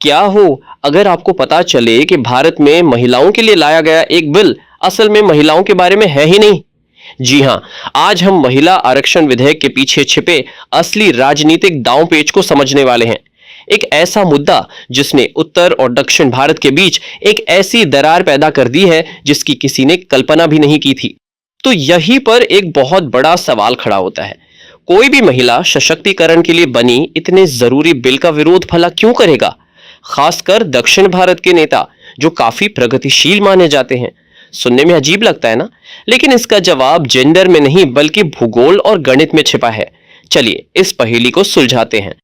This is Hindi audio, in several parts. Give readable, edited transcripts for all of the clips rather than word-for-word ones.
क्या हो अगर आपको पता चले कि भारत में महिलाओं के लिए लाया गया एक बिल असल में महिलाओं के बारे में है ही नहीं। जी हां, आज हम महिला आरक्षण विधेयक के पीछे छिपे असली राजनीतिक दांवपेच को समझने वाले हैं। एक ऐसा मुद्दा जिसने उत्तर और दक्षिण भारत के बीच एक ऐसी दरार पैदा कर दी है जिसकी किसी ने कल्पना भी नहीं की थी। तो यहीं पर एक बहुत बड़ा सवाल खड़ा होता है, कोई भी महिला सशक्तिकरण के लिए बनी इतने जरूरी बिल का विरोध भला क्यों करेगा, खासकर दक्षिण भारत के नेता जो काफी प्रगतिशील माने जाते हैं। सुनने में अजीब लगता है ना, लेकिन इसका जवाब जेंडर में नहीं बल्कि भूगोल और गणित में छिपा है। चलिए इस पहेली को सुलझाते हैं।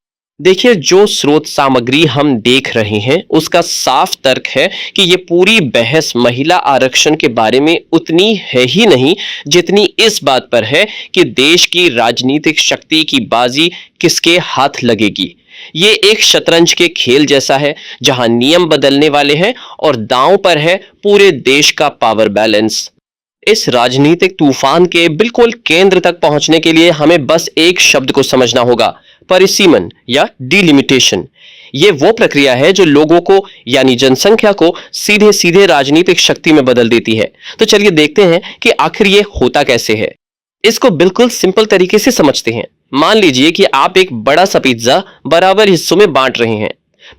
देखिए, जो स्रोत सामग्री हम देख रहे हैं उसका साफ तर्क है कि ये पूरी बहस महिला आरक्षण के बारे में उतनी है ही नहीं जितनी इस बात पर है कि देश की राजनीतिक शक्ति की बाजी किसके हाथ लगेगी। ये एक शतरंज के खेल जैसा है जहां नियम बदलने वाले हैं और दांव पर है पूरे देश का पावर बैलेंस। इस राजनीतिक तूफान के बिल्कुल केंद्र तक पहुंचने के लिए हमें बस एक शब्द को समझना होगा, परिसीमन या डिलिमिटेशन। ये वो प्रक्रिया है जो लोगों को यानी जनसंख्या को सीधे सीधे राजनीतिक शक्ति में बदल देती है। तो चलिए देखते हैं कि आखिर ये होता कैसे है। इसको बिल्कुल सिंपल तरीके से समझते हैं। मान लीजिए कि आप एक बड़ा सा पिज्जा बराबर हिस्सों में बांट रहे हैं।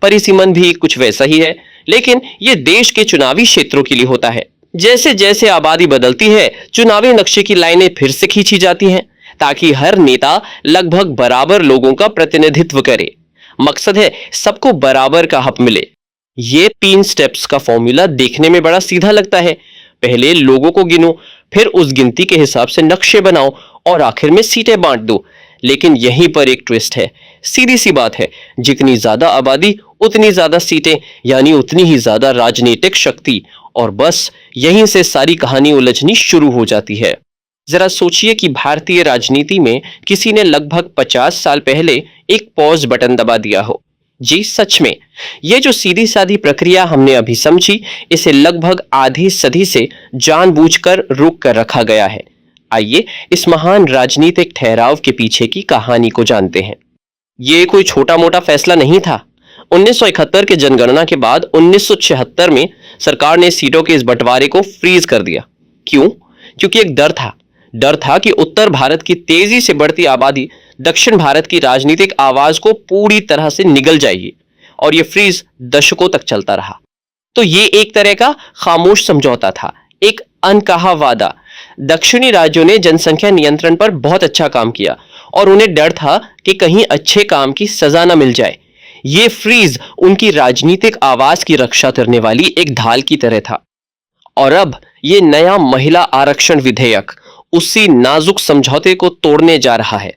परिसीमन भी कुछ वैसा ही है, लेकिन यह देश के चुनावी क्षेत्रों के लिए होता है। जैसे जैसे आबादी बदलती है, चुनावी नक्शे की लाइनें फिर से खींची जाती हैं ताकि हर नेता लगभग बराबर लोगों का प्रतिनिधित्व करे। मकसद है सबको बराबर का हक मिले। ये 3 स्टेप्स का फॉर्मूला देखने में बड़ा सीधा लगता है। पहले लोगों को गिनो, फिर उस गिनती के हिसाब से नक्शे बनाओ और आखिर में सीटें बांट दो। लेकिन यहीं पर एक ट्विस्ट है। सीधी सी बात है, जितनी ज्यादा आबादी उतनी ज्यादा सीटें, यानी उतनी ही ज्यादा राजनीतिक शक्ति। और बस यहीं से सारी कहानी उलझनी शुरू हो जाती है। जरा सोचिए कि भारतीय राजनीति में किसी ने लगभग 50 साल पहले एक पॉज बटन दबा दिया हो। जी सच में, ये जो सीधी सादी प्रक्रिया हमने अभी समझी, इसे लगभग आधी सदी से जानबूझकर रोक कर रखा गया है। आइए इस महान राजनीतिक ठहराव के पीछे की कहानी को जानते हैं। ये कोई छोटा मोटा फैसला नहीं था। 1971 के जनगणना के बाद 1976 में सरकार ने सीटों के इस बंटवारे को फ्रीज कर दिया। क्यों? क्योंकि एक डर था कि उत्तर भारत की तेजी से बढ़ती आबादी दक्षिण भारत की राजनीतिक आवाज को पूरी तरह से निगल जाएगी। और यह फ्रीज दशकों तक चलता रहा। तो ये एक तरह का खामोश समझौता था, एक अनकहा वादा। दक्षिणी राज्यों ने जनसंख्या नियंत्रण पर बहुत अच्छा काम किया और उन्हें डर था कि कहीं अच्छे काम की सजा न मिल जाए। ये फ्रीज उनकी राजनीतिक आवाज की रक्षा करने वाली एक ढाल की तरह था। और अब ये नया महिला आरक्षण विधेयक उसी नाजुक समझौते को तोड़ने जा रहा है।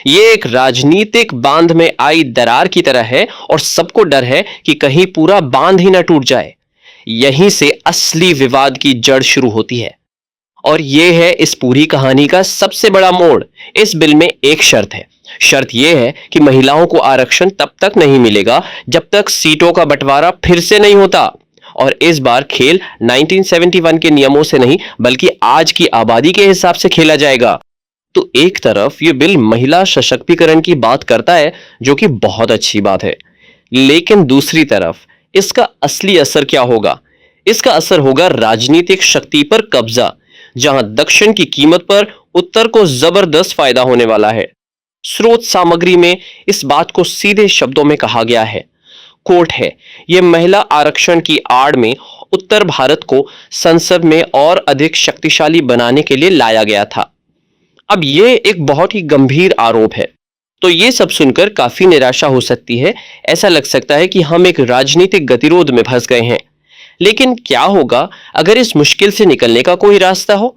ये एक राजनीतिक बांध में आई दरार की तरह है और सबको डर है कि कहीं पूरा बांध ही न टूट जाए। यहीं से असली विवाद की जड़ शुरू होती है। और यह है इस पूरी कहानी का सबसे बड़ा मोड़। इस बिल में एक शर्त है। शर्त यह है कि महिलाओं को आरक्षण तब तक नहीं मिलेगा जब तक सीटों का बंटवारा फिर से नहीं होता। और इस बार खेल 1971 के नियमों से नहीं बल्कि आज की आबादी के हिसाब से खेला जाएगा। तो एक तरफ यह बिल महिला सशक्तिकरण की बात करता है, जो कि बहुत अच्छी बात है, लेकिन दूसरी तरफ इसका असली असर क्या होगा? इसका असर होगा राजनीतिक शक्ति पर कब्जा, जहां दक्षिण की कीमत पर उत्तर को जबरदस्त फायदा होने वाला है। स्रोत सामग्री में इस बात को सीधे शब्दों में कहा गया है। कोट है, यह महिला आरक्षण की आड़ में उत्तर भारत को संसद में और अधिक शक्तिशाली बनाने के लिए लाया गया था। अब यह एक बहुत ही गंभीर आरोप है। तो यह सब सुनकर काफी निराशा हो सकती है। ऐसा लग सकता है कि हम एक राजनीतिक गतिरोध में फंस गए हैं। लेकिन क्या होगा अगर इस मुश्किल से निकलने का कोई रास्ता हो?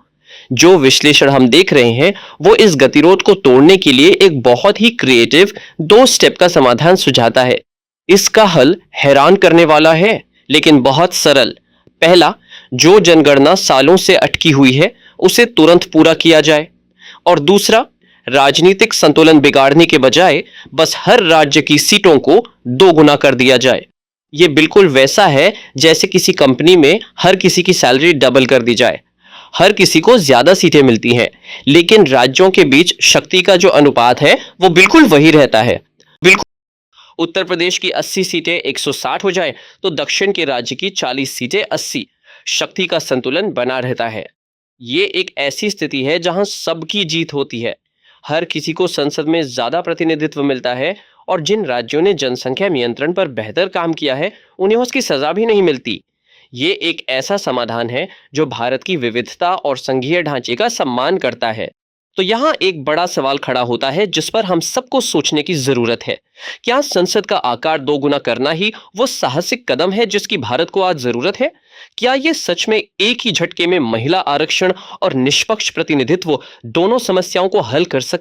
जो विश्लेषण हम देख रहे हैं वो इस गतिरोध को तोड़ने के लिए एक बहुत ही क्रिएटिव 2 स्टेप का समाधान सुझाता है। इसका हल हैरान करने वाला है, लेकिन बहुत सरल। पहला, जो जनगणना सालों से अटकी हुई है उसे तुरंत पूरा किया जाए। और दूसरा, राजनीतिक संतुलन बिगाड़ने के बजाय बस हर राज्य की सीटों को 2 गुना कर दिया जाए। यह बिल्कुल वैसा है जैसे किसी कंपनी में हर किसी की सैलरी डबल कर दी जाए। हर किसी को ज्यादा सीटें मिलती हैं, लेकिन राज्यों के बीच शक्ति का जो अनुपात है वो बिल्कुल वही रहता है। बिल्कुल उत्तर प्रदेश की 80 सीटें 160 हो जाए तो दक्षिण के राज्य की 40 सीटें 80। शक्ति का संतुलन बना रहता है। ये एक ऐसी स्थिति है जहां सबकी जीत होती है। हर किसी को संसद में ज्यादा प्रतिनिधित्व मिलता है और जिन राज्यों ने जनसंख्या नियंत्रण पर बेहतर काम किया है उन्हें उसकी सजा भी नहीं मिलती। ये एक ऐसा समाधान है जो भारत की विविधता और संघीय ढांचे का सम्मान करता है। तो यहाँ एक बड़ा सवाल खड़ा होता है जिस पर हम सबको सोचने की जरूरत है। क्या संसद का आकार दोगुना करना ही वो साहसिक कदम है जिसकी भारत को आज जरूरत है? क्या ये सच में एक ही झटके में महिला आरक्षण और निष्पक्ष प्रतिनिधित्व दोनों समस्याओं को हल कर सकता है?